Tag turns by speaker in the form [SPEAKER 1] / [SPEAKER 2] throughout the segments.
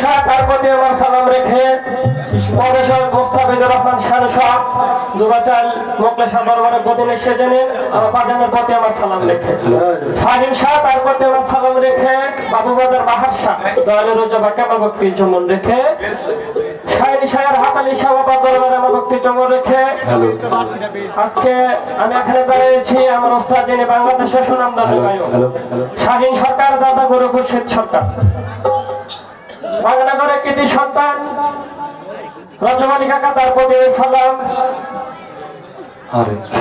[SPEAKER 1] শাহ তার প্রতি আমার সালাম রেখে পরেশর মোস্তাফিজুর রহমান শাহ দুবাচাল মোকলেশা দরবারের গদিনে সেজেনের আমার বাজানের প্রতি আমার সালাম রেখে ফাহিম শাহ তার প্রতি আমার সালাম রেখে বাবুবাজার বাহার শাহ দয়ালের উজ্জবা কেমন ভক্তি চমন রেখে শায়রি শায়ের হাতালি শাহ বাবা দরবারে আমার ভক্তি চমন রেখে আজকে আমি এখানে দাঁড়িয়েছি আমার ওস্তাদ যিনি বাংলাদেশের সুনামধন্য গায়ক শাহীন সরকার দাদা গুরু খুরশিদ সরকার বাংলাগড়ের কৃতি সন্তান রজব আলী কাকা তার প্রতি সালাম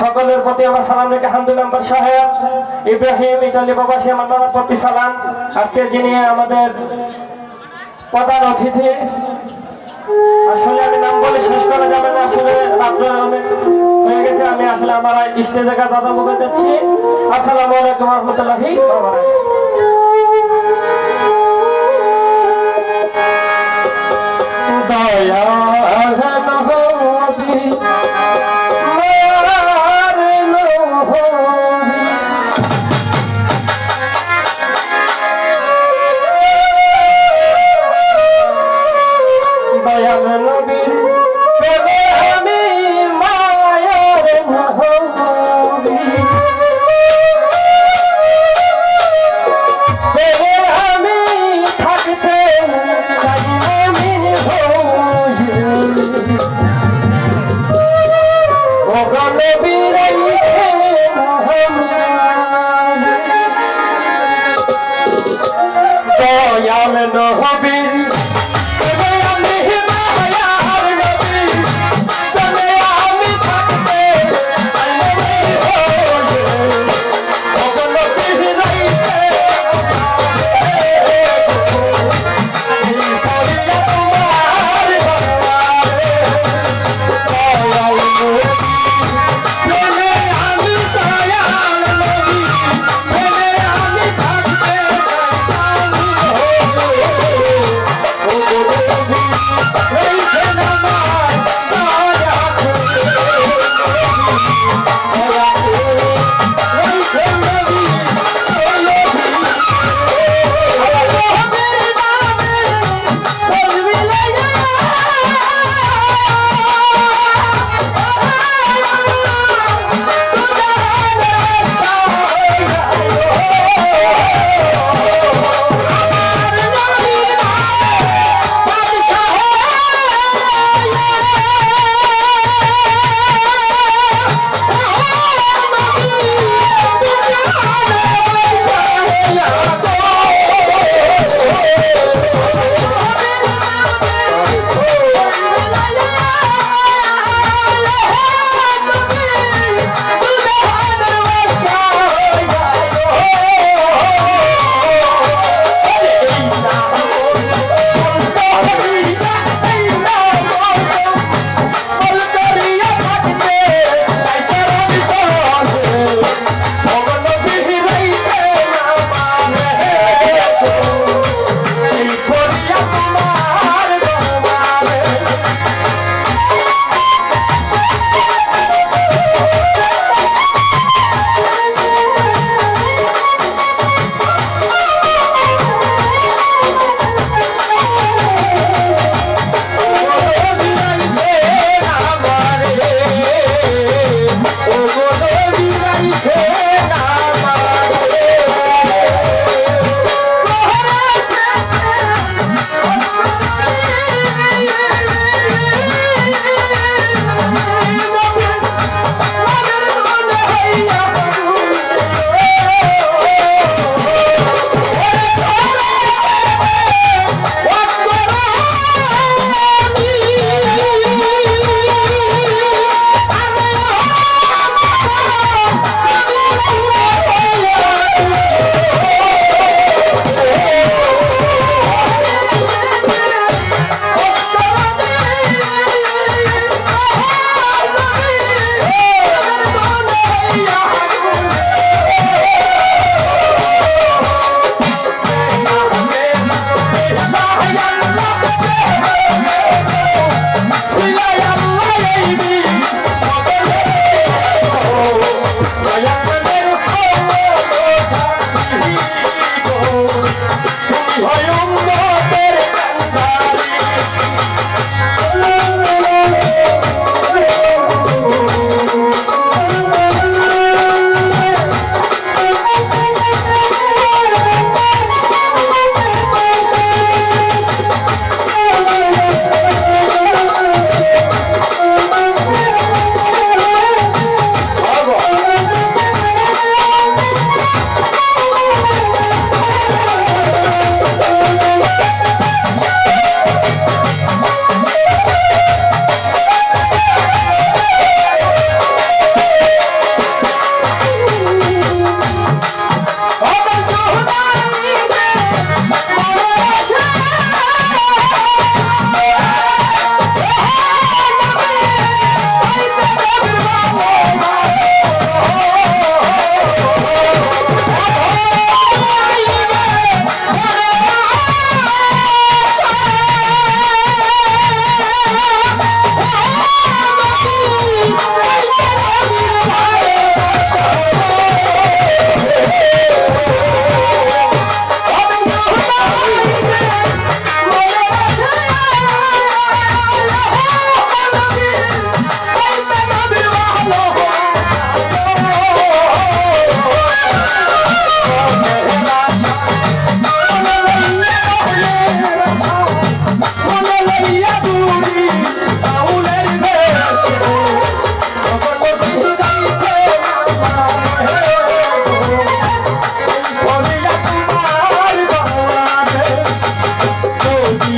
[SPEAKER 1] সকলের প্রতি আমার সালাম রেখে হামদুল আম্বার সাহেব ইব্রাহিম ইটালি প্রবাসী আমার দাদার প্রতি সালাম আজকে যিনি আমাদের প্রধান অতিথি আসলে আমি নাম বলে শেষ করা যাবে না আসলে রাত্রে অনেক হয়ে গেছে আমি আসলে আমার স্টেজে কাজ আদান মুখে যাচ্ছি আসসালামু আলাইকুম রহমতুল্লাহি দয়া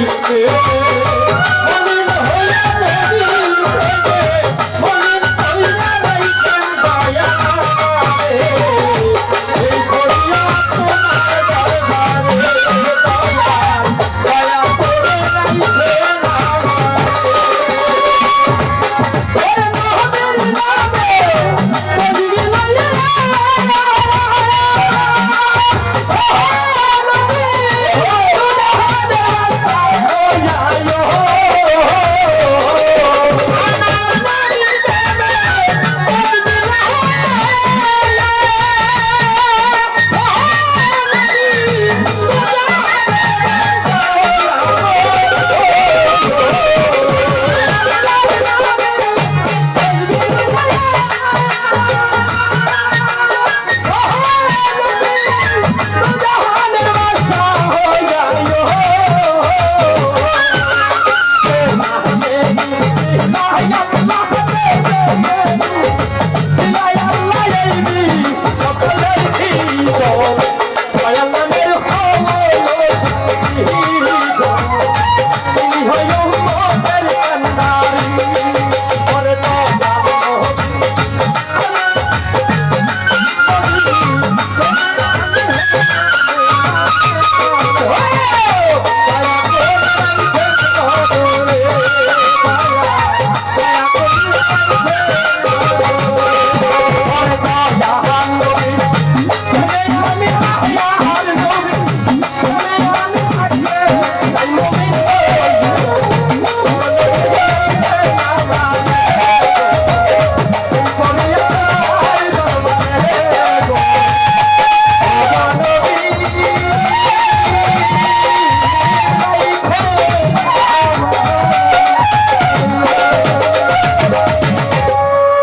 [SPEAKER 2] রে